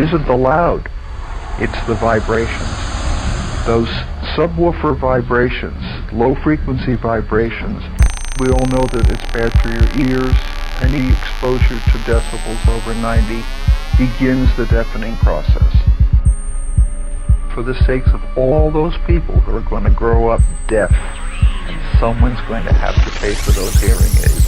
isn't the loud, it's the vibrations. Those subwoofer vibrations, low frequency vibrations, we all know that it's bad for your ears. Any exposure to decibels over 90 begins the deafening process. For the sakes of all those people who are going to grow up deaf, and someone's going to have to pay for those hearing aids.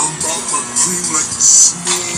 I'm about my cream like a smooth.